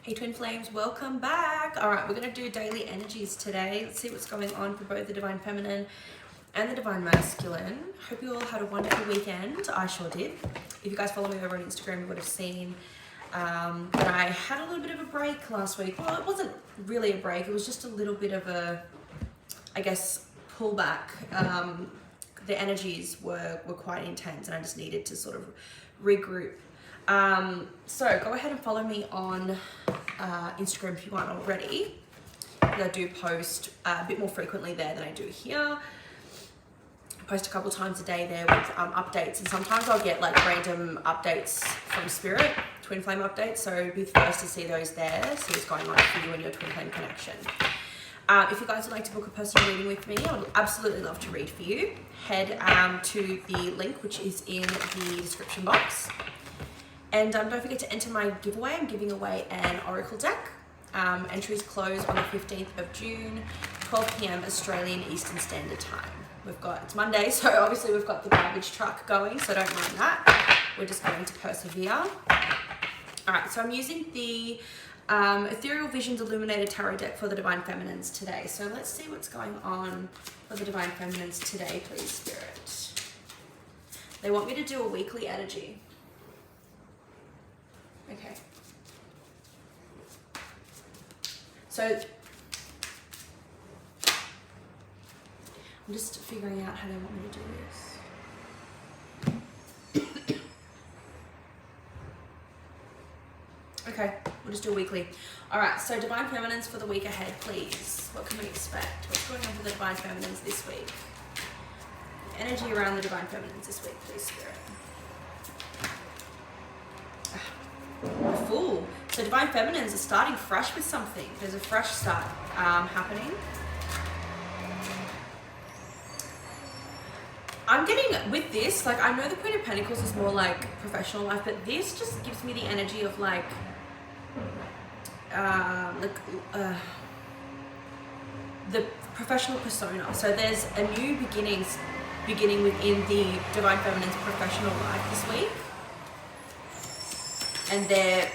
Hey Twin Flames, welcome back. All right, we're gonna do daily energies today. Let's see what's going on for both the Divine Feminine and the Divine Masculine. Hope you all had a wonderful weekend. I sure did. If you guys follow me over on Instagram, you would have seen that I had a little bit of a break last week. Well, it wasn't really a break. It was just a little bit of a, I guess, pullback. The energies were quite intense and I just needed to sort of regroup. So go ahead and follow me on Instagram if you aren't already. I do post a bit more frequently there than I do here. I post a couple times a day there with updates, and sometimes I'll get like random updates from Spirit, Twin Flame updates, so be the first to see those there, see what's going on for you and your Twin Flame connection. If you guys would like to book a personal reading with me, I would absolutely love to read for you. Head to the link which is in the description box. And don't forget to enter my giveaway. I'm giving away an Oracle deck. Entries close on the 15th of June, 12 p.m. Australian Eastern Standard Time. It's Monday, so obviously we've got the garbage truck going, so don't mind that. We're just going to persevere. All right, so I'm using the Ethereal Visions Illuminated Tarot deck for the Divine Feminines today. So let's see what's going on for the Divine Feminines today, please, Spirit. They want me to do a weekly energy. Okay. So I'm just figuring out how they want me to do this. Okay, we'll just do a weekly. All right, so Divine Feminines for the week ahead, please. What can we expect? What's going on for the Divine Feminines this week? Energy around the Divine Feminines this week, please, Spirit. The Fool. So Divine Feminines are starting fresh with something. There's a fresh start happening. I'm getting, with this, like, I know the Queen of Pentacles is more like professional life, but this just gives me the energy of like the professional persona. So there's a new beginning within the Divine Feminine's professional life this week. And they're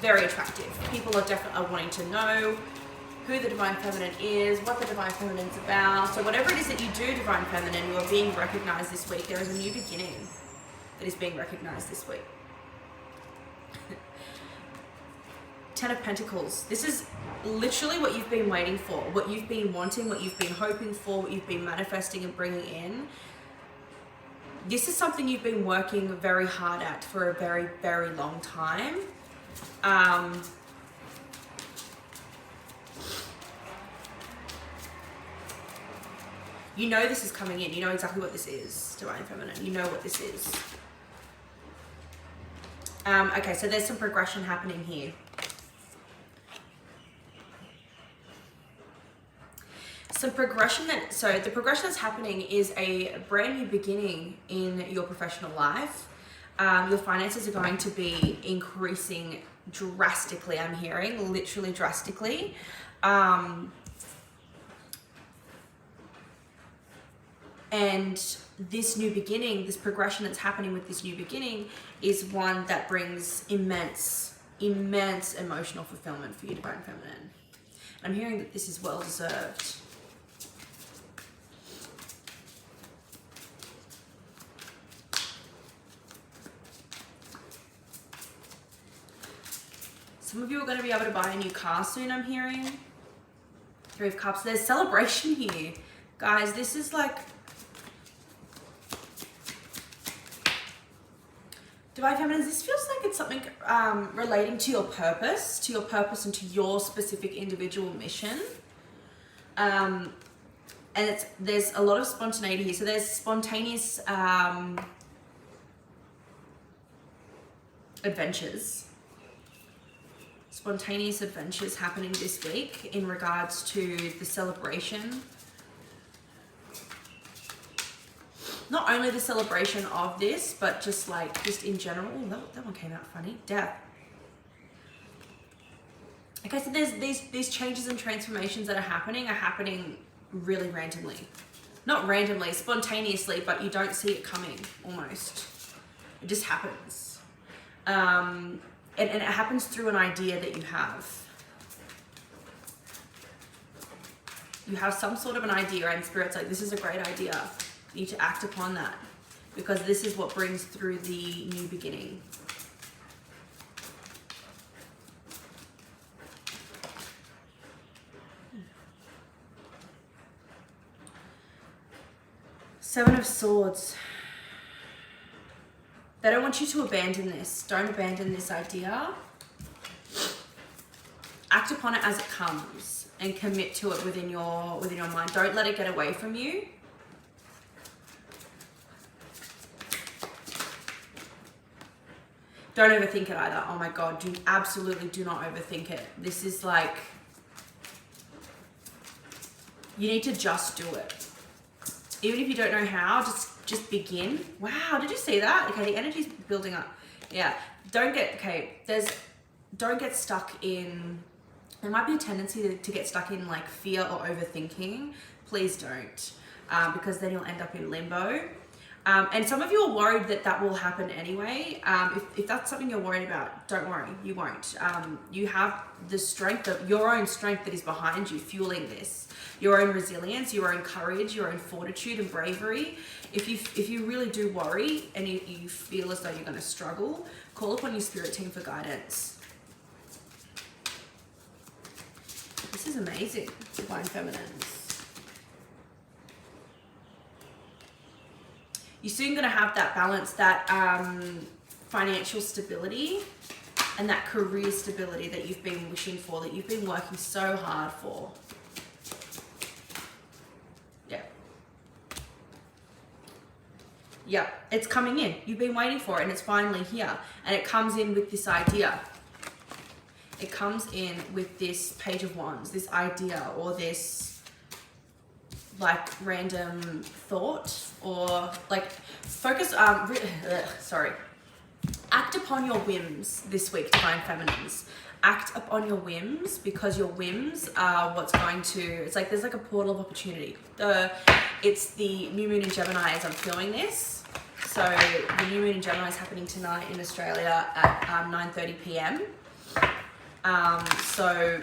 very attractive. People are definitely wanting to know who the Divine Feminine is, what the Divine Feminine's about. So whatever it is that you do, Divine Feminine, you are being recognized this week. There is a new beginning that is being recognized this week. 10 of Pentacles. This is literally what you've been waiting for, what you've been wanting, what you've been hoping for, what you've been manifesting and bringing in. This is something you've been working very hard at for a very, very long time. You know this is coming in. You know exactly what this is, Divine Feminine. You know what this is. Okay, so there's some progression happening here. The progression that's happening is a brand new beginning in your professional life. Your finances are going to be increasing drastically, I'm hearing, literally drastically. And this new beginning, this progression that's happening with this new beginning is one that brings immense emotional fulfillment for you, Divine Feminine. I'm hearing that this is well deserved. Some of you are going to be able to buy a new car soon, I'm hearing. 3 of Cups. There's celebration here. Guys, this is like... Divine Feminines, this feels like it's something relating to your purpose and to your specific individual mission. And there's a lot of spontaneity here. So there's spontaneous adventures happening this week in regards to the celebration. Not only the celebration of this, but just in general. Ooh, that one came out funny. Death. Okay, so there's these changes and transformations that are happening really randomly. Not randomly, spontaneously, but you don't see it coming almost. It just happens. and it happens through an idea that you have. You have some sort of an idea and Spirit's like, this is a great idea. You need to act upon that because this is what brings through the new beginning. Seven of Swords. They don't want you to abandon this. Don't abandon this idea. Act upon it as it comes and commit to it within your mind. Don't let it get away from you. Don't overthink it either. Oh my God, absolutely do not overthink it. This is like, you need to just do it. Even if you don't know how, just begin. Wow, did you see that? Okay, the energy's building up. Yeah, don't get stuck in, there might be a tendency to get stuck in like fear or overthinking. Please don't, because then you'll end up in limbo. And some of you are worried that will happen anyway. If that's something you're worried about, don't worry, you won't. You have the strength, your own strength that is behind you, fueling this. Your own resilience, your own courage, your own fortitude and bravery. If you really do worry and you feel as though you're going to struggle, call upon your spirit team for guidance. This is amazing, Divine Feminines. You're soon going to have that balance, that financial stability and that career stability that you've been wishing for, that you've been working so hard for. Yeah, it's coming in. You've been waiting for it and it's finally here. And it comes in with this idea. It comes in with this Page of Wands, this idea or this like random thought or like focus, act upon your whims this week, Divine Feminines. Act upon your whims because your whims are what's going to, it's like there's like a portal of opportunity. It's the new moon in Gemini as I'm filming this. So the new moon in Gemini is happening tonight in Australia at 9:30 p.m. So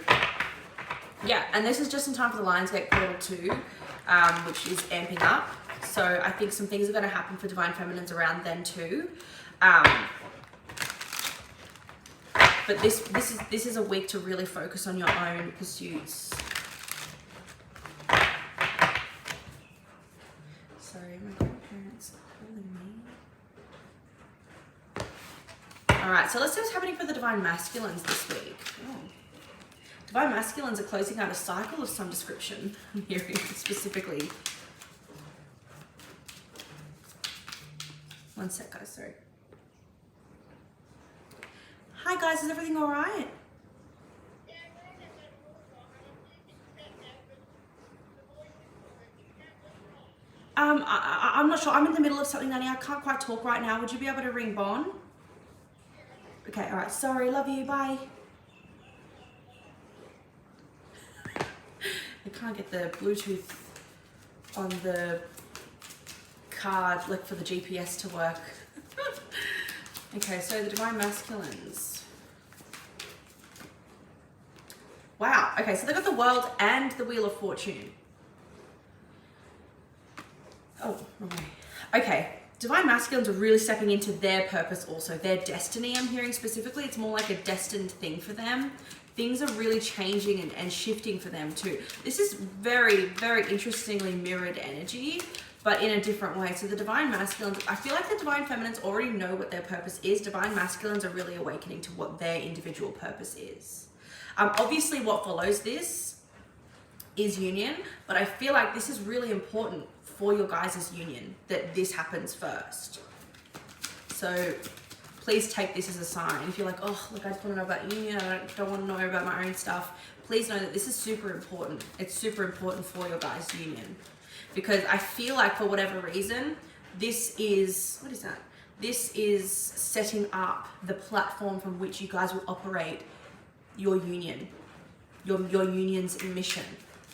yeah, and this is just in time for the Lionsgate portal 2, which is amping up. So I think some things are going to happen for Divine Feminines around then too. But this is a week to really focus on your own pursuits. Sorry, my grandparents are calling me. All right, so let's see what's happening for the Divine Masculines this week. Oh. Divine Masculines are closing out a cycle of some description. I'm hearing specifically. One sec, guys, sorry. Hi guys, is everything all right? I'm not sure. I'm in the middle of something, Nanny. I can't quite talk right now. Would you be able to ring Bon? Okay, all right. Sorry, love you. Bye. I can't get the Bluetooth on the card, like for the GPS to work. Okay, so the Divine Masculines. Wow, okay, so they've got the World and the Wheel of Fortune. Oh, okay. Divine Masculines are really stepping into their purpose also, their destiny I'm hearing specifically. It's more like a destined thing for them. Things are really changing and shifting for them too. This is very, very interestingly mirrored energy, but in a different way. So the Divine Masculines, I feel like the Divine Feminines already know what their purpose is. Divine Masculines are really awakening to what their individual purpose is. Obviously what follows this is union, but I feel like this is really important for your guys' union, that this happens first. So please take this as a sign. If you're like, oh, look, I just want to know about union, I don't want to know about my own stuff, please know that this is super important. It's super important for your guys' union. Because I feel like for whatever reason, this is, what is that? This is setting up the platform from which you guys will operate your union, your union's mission,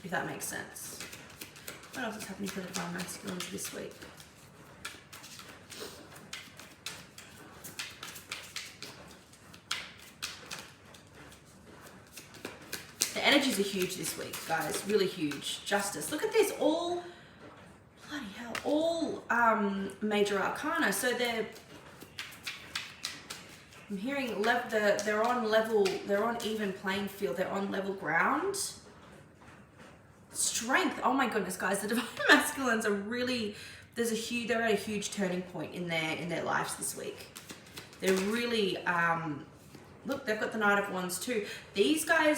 if that makes sense. What else is happening for the Divine Masculines this week? Energies are huge this week, guys. Really huge. Justice. Look at this. All, bloody hell, all major arcana. So I'm hearing they're on even playing field. They're on level ground. Strength. Oh my goodness, guys. The divine masculines are really, they're at a huge turning point in their lives this week. They're really, look, they've got the Knight of Wands too. These divine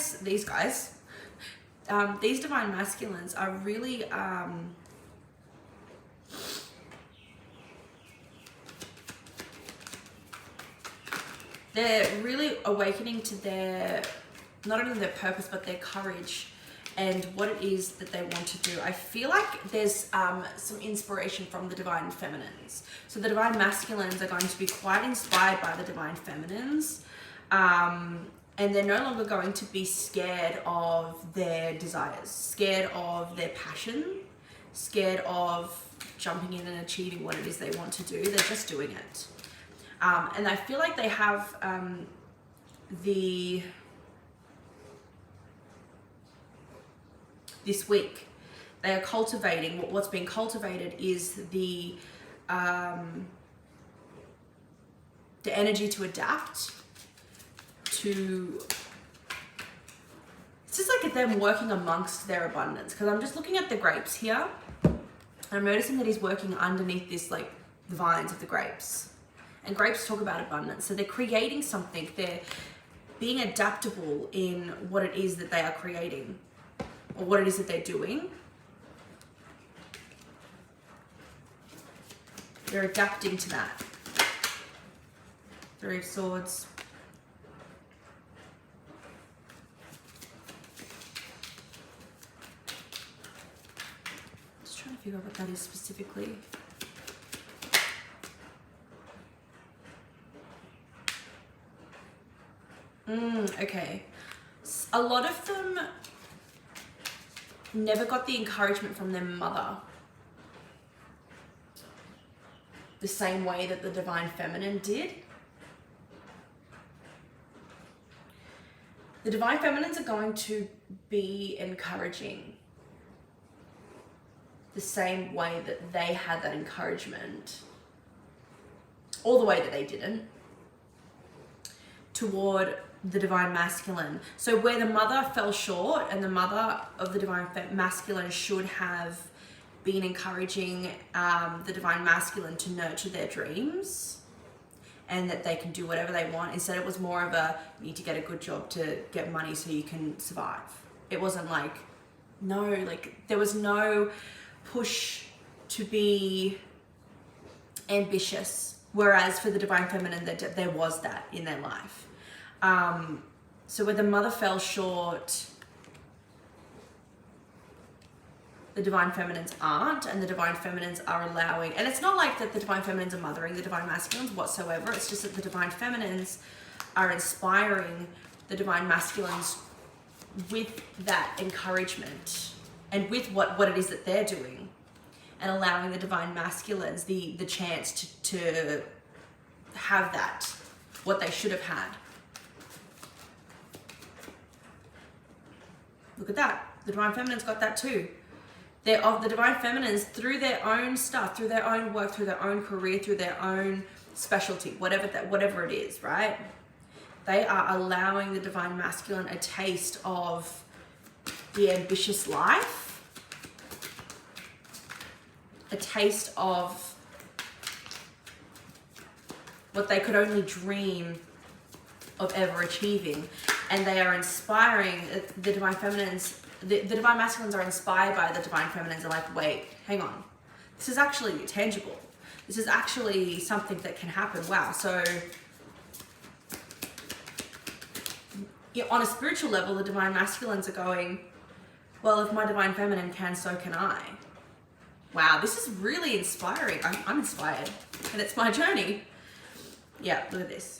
masculines are really, they're really awakening to not only their purpose, but their courage and what it is that they want to do. I feel like there's some inspiration from the divine feminines. So the divine masculines are going to be quite inspired by the divine feminines. And they're no longer going to be scared of their desires, scared of their passion, scared of jumping in and achieving what it is they want to do. They're just doing it. And I feel like they have this week, they are cultivating, what's being cultivated is the energy to adapt, it's just like them working amongst their abundance. Because I'm just looking at the grapes here, and I'm noticing that he's working underneath this, like the vines of the grapes. And grapes talk about abundance. So they're creating something. They're being adaptable in what it is that they are creating, or what it is that they're doing. They're adapting to that. Three of Swords. Just trying to figure out what that is specifically. Okay. A lot of them never got the encouragement from their mother the same way that the divine feminine did. The divine feminines are going to be encouraging the same way that they had that encouragement, or the way that they didn't, toward the divine masculine. So where the mother fell short, and the mother of the divine masculine should have been encouraging the divine masculine to nurture their dreams and that they can do whatever they want. Instead, it was more of a, you need to get a good job to get money so you can survive. It wasn't like, there was no push to be ambitious. Whereas for the divine feminine, there was that in their life. So where the mother fell short, the divine feminines aren't, and the divine feminines are allowing, and it's not like that the divine feminines are mothering the divine masculines whatsoever. It's just that the divine feminines are inspiring the divine masculines with that encouragement and with what it is that they're doing, and allowing the divine masculines the chance to have that, what they should have had. Look at that. The divine feminines got that too. They're of the divine feminines, through their own stuff, through their own work, through their own career, through their own specialty, whatever it is, right? They are allowing the divine masculine a taste of the ambitious life, a taste of what they could only dream of ever achieving. And they are inspiring the divine feminines. The divine masculines are inspired by the divine feminines. They're like, wait, hang on. This is actually tangible. This is actually something that can happen. Wow. So yeah, on a spiritual level, the divine masculines are going, well, if my divine feminine can, so can I. Wow, this is really inspiring. I'm inspired, and it's my journey. Yeah, look at this.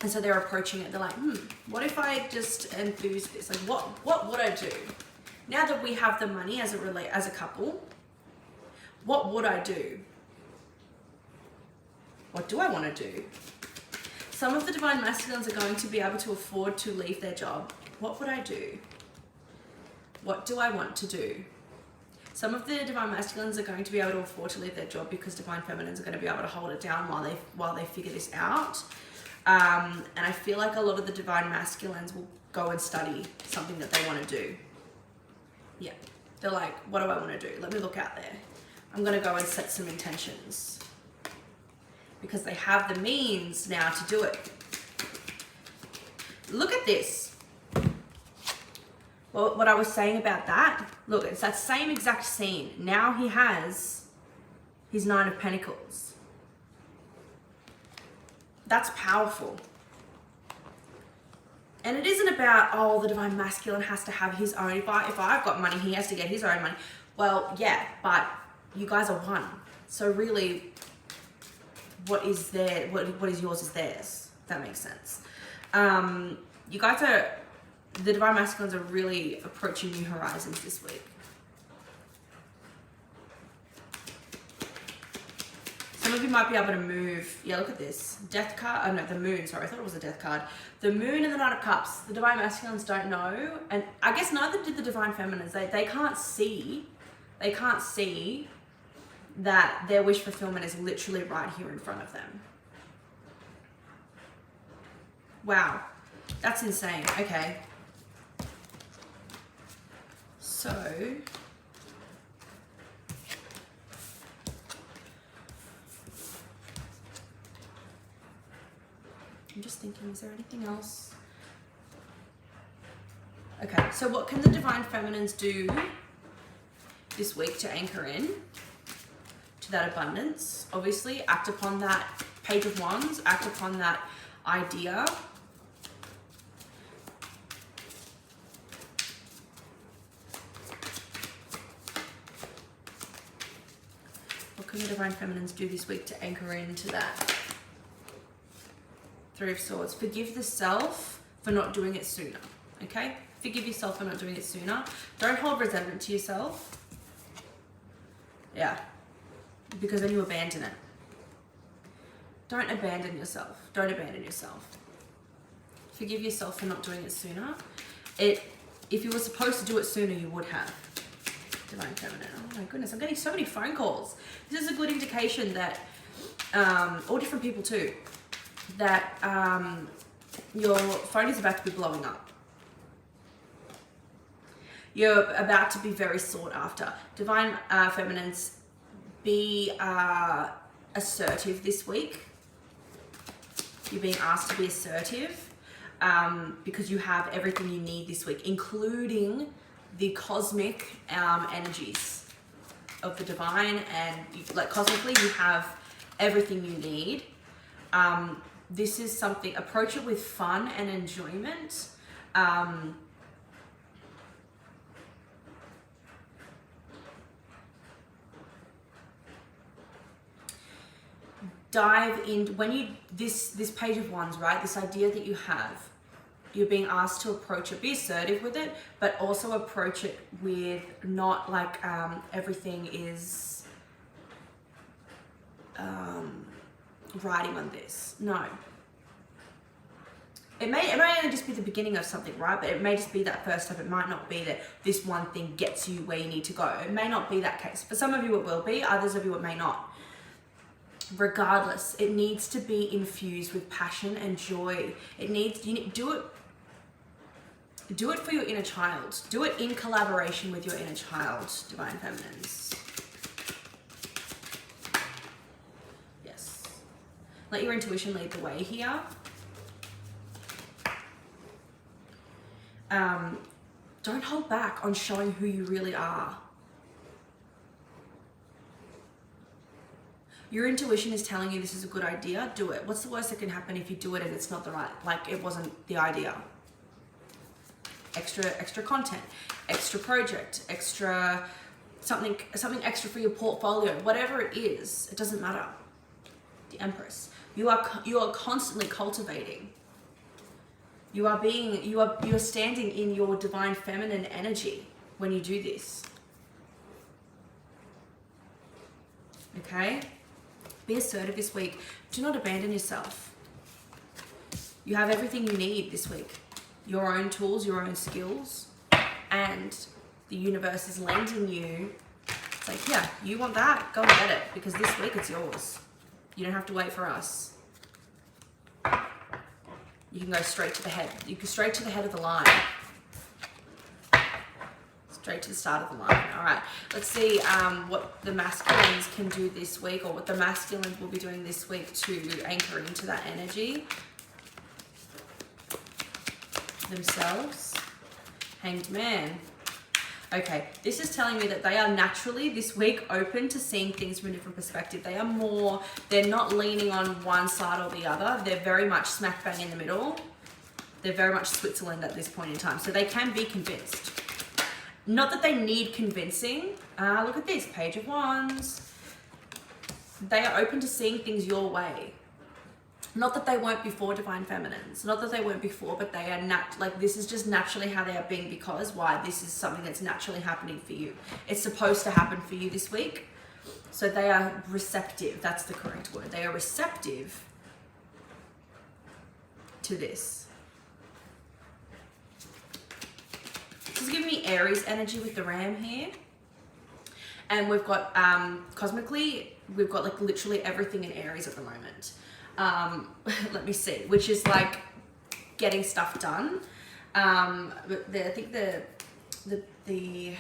And so they're approaching it. They're like, what if I just enthuse this? Like, what would I do? Now that we have the money as a couple, what would I do? What do I want to do? Some of the divine masculines are going to be able to afford to leave their job. what would I do? What do I want to do? Some of the divine masculines are going to be able to afford to leave their job because divine feminines are going to be able to hold it down while they figure this out. And I feel like a lot of the divine masculines will go and study something that they want to do. Yeah, they're like, what do I want to do? Let me look out there. I'm going to go and set some intentions because they have the means now to do it. Look at this. Well, what I was saying about that, look, it's that same exact scene. Now he has his 9 of Pentacles. That's powerful. And it isn't about, oh, the divine masculine has to have his own. If I've got money, he has to get his own money. Well, yeah, but you guys are one. So really, what is there? What is yours is theirs. If that makes sense. You guys are, the divine masculines are really approaching new horizons this week. Some of you might be able to move. Yeah, look at this. Death card. Oh, no, the moon. Sorry, I thought it was a death card. The moon and the Knight of Cups. The divine masculines don't know. And I guess neither did the divine feminines. They can't see. They can't see that their wish fulfillment is literally right here in front of them. Wow. That's insane. Okay. So... I'm just thinking, is there anything else? Okay, so what can the divine feminines do this week to anchor in to that abundance? Obviously, act upon that Page of Wands, act upon that idea. What can the divine feminines do this week to anchor into that? 3 of Swords. Forgive the self for not doing it sooner. Okay? Forgive yourself for not doing it sooner. Don't hold resentment to yourself. Yeah. Because then you abandon it. Don't abandon yourself. Don't abandon yourself. Forgive yourself for not doing it sooner. If you were supposed to do it sooner, you would have. Divine Feminine. Oh my goodness, I'm getting so many phone calls. This is a good indication that, all different people too, that your phone is about to be blowing up. You're about to be very sought after. Divine Feminines, be assertive this week. You're being asked to be assertive because you have everything you need this week, including the cosmic energies of the divine, and like cosmically you have everything you need. This is something, approach it with fun and enjoyment. Dive in, when you, this Page of Wands, right? This idea that you have, you're being asked to approach it, be assertive with it, but also approach it with not like everything is riding on this. No. It may only just be the beginning of something, right? But it may just be that first step. It might not be that this one thing gets you where you need to go. It may not be that case. For some of you it will be, others of you it may not. Regardless, it needs to be infused with passion and joy. It needs, you do it for your inner child. Do it in collaboration with your inner child, Divine Feminines. Yes. Let your intuition lead the way here. Don't hold back on showing who you really are. Your intuition is telling you this is a good idea, do it. What's the worst that can happen if you do it and it's not the right, like it wasn't the idea? Extra content, extra project, extra something extra for your portfolio, whatever it is, it doesn't matter. The Empress. You are constantly cultivating. You are standing in your divine feminine energy when you do this. Okay? Be assertive this week. Do not abandon yourself. You have everything you need this week. your own tools, your own skills, and the universe is lending you. It's like, yeah, you want that? Go and get it, because this week it's yours. You don't have to wait for us. You can go straight to the head. You go straight to the head of the line. Straight to the start of the line. All right, let's see what the masculines can do this week, or what the masculines will be doing this week to anchor into that energy themselves. Hanged Man. Okay, this is telling me that they are naturally this week open to seeing things from a different perspective. They are more, they're not leaning on one side or the other. They're very much smack bang in the middle. They're very much Switzerland at this point in time. So they can be convinced. Not that they need convincing. Look at this, Page of Wands. They are open to seeing things your way. Not that they weren't before, Divine Feminines. Not that they weren't before, but they are this is just naturally how they are being, because why? This is something that's naturally happening for you. It's supposed to happen for you this week. So they are receptive. That's the correct word. They are receptive to this. This is giving me Aries energy with the Ram here. And we've got, cosmically, we've got like literally everything in Aries at the moment. Let me see, which is like getting stuff done. But I think the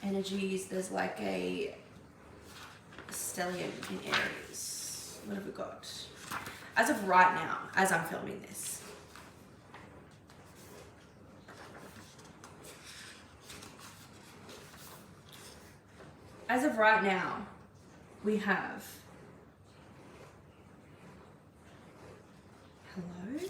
energies, there's like a stellium in Aries. What have we got? As of right now, as I'm filming this. As of right now, we have, hello?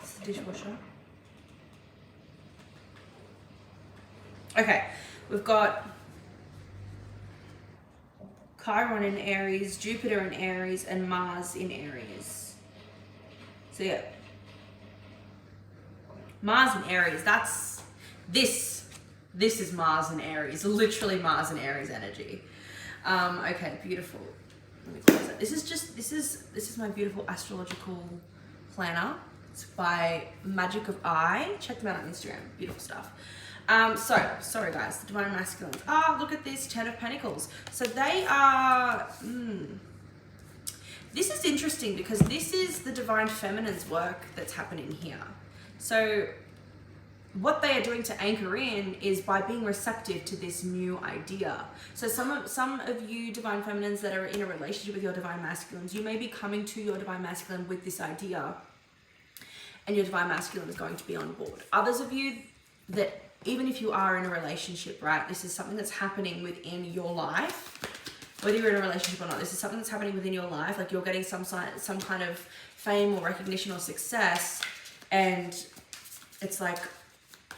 It's the dishwasher. Okay, we've got Chiron in Aries, Jupiter in Aries, and Mars in Aries. So yeah, Mars in Aries, that's this is Mars in Aries, literally Mars in Aries energy. Okay, beautiful. Let me close it. This is my beautiful astrological planner. It's by Magic of Eye. Check them out on Instagram. Beautiful stuff. Sorry guys, the Divine Masculines. Look at this, Ten of Pentacles. So they are, this is interesting because this is the Divine Feminine's work that's happening here. So what they are doing to anchor in is by being receptive to this new idea. So some of you Divine Feminines that are in a relationship with your Divine Masculines, you may be coming to your Divine Masculine with this idea, and your Divine Masculine is going to be on board. Others of you that, even if you are in a relationship, right, this is something that's happening within your life, whether you're in a relationship or not, this is something that's happening within your life, like you're getting some kind of fame or recognition or success, and it's like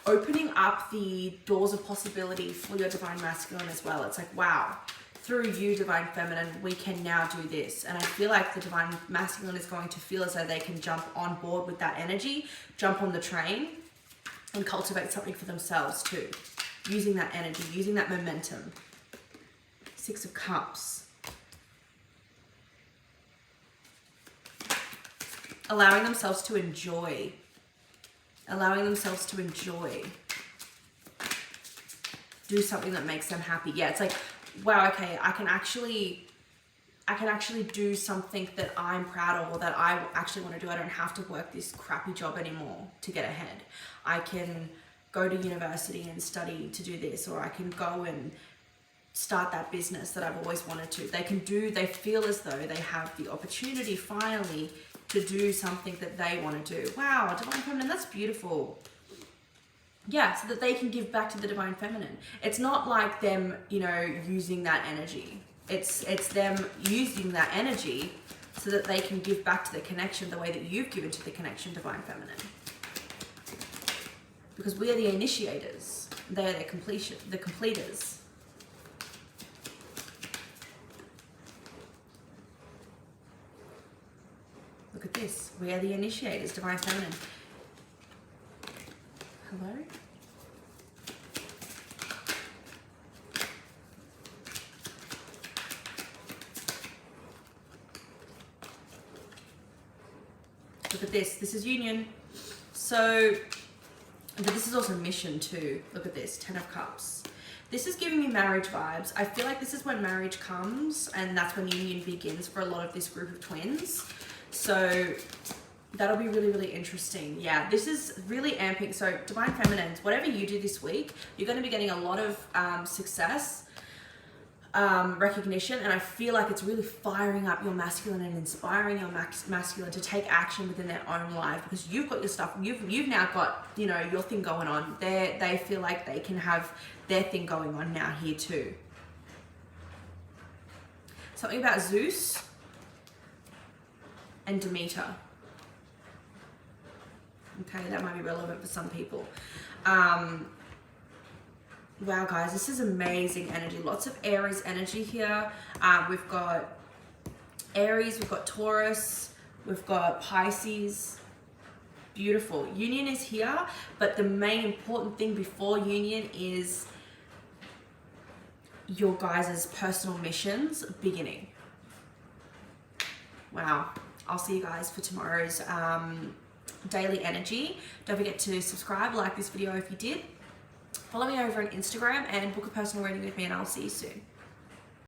opening up the doors of possibility for your Divine Masculine as well. It's like, wow, through you, Divine Feminine, we can now do this. And I feel like the Divine Masculine is going to feel as though they can jump on board with that energy, jump on the train, and cultivate something for themselves too. Using that energy, using that momentum. Six of Cups. Allowing themselves to enjoy. Allowing themselves to enjoy. Do something that makes them happy. Yeah, it's like, wow, okay, I can actually do something that I'm proud of, or that I actually want to do. I don't have to work this crappy job anymore to get ahead. I can go to university and study to do this, or I can go and start that business that I've always wanted to. They feel as though they have the opportunity finally to do something that they want to do. Wow, Divine Feminine, that's beautiful. Yeah, so that they can give back to the Divine Feminine. It's not like them, you know, using that energy. It's them using that energy so that they can give back to the connection the way that you've given to the connection, Divine Feminine. Because we are the initiators. They are the completers. Look at this. We are the initiators, Divine Feminine. Hello? Look at this. This is union. So, but this is also mission too. Look at this. 10 of Cups. This is giving me marriage vibes. I feel like this is when marriage comes, and that's when union begins for a lot of this group of twins. So that'll be really, really interesting. Yeah, this is really amping. So Divine Feminines, whatever you do this week, you're going to be getting a lot of success, recognition, and I feel like it's really firing up your masculine and inspiring your masculine to take action within their own life, because you've got your stuff. You've now got, you know, your thing going on. They feel like they can have their thing going on now here too. Something about Zeus and Demeter. Okay, that might be relevant for some people. Wow, guys, this is amazing energy. Lots of Aries energy here. We've got Aries, we've got Taurus, we've got Pisces. Beautiful. Union is here, but the main important thing before union is your guys' personal missions beginning. Wow. I'll see you guys for tomorrow's daily energy. Don't forget to subscribe, like this video if you did. Follow me over on Instagram and book a personal reading with me, and I'll see you soon.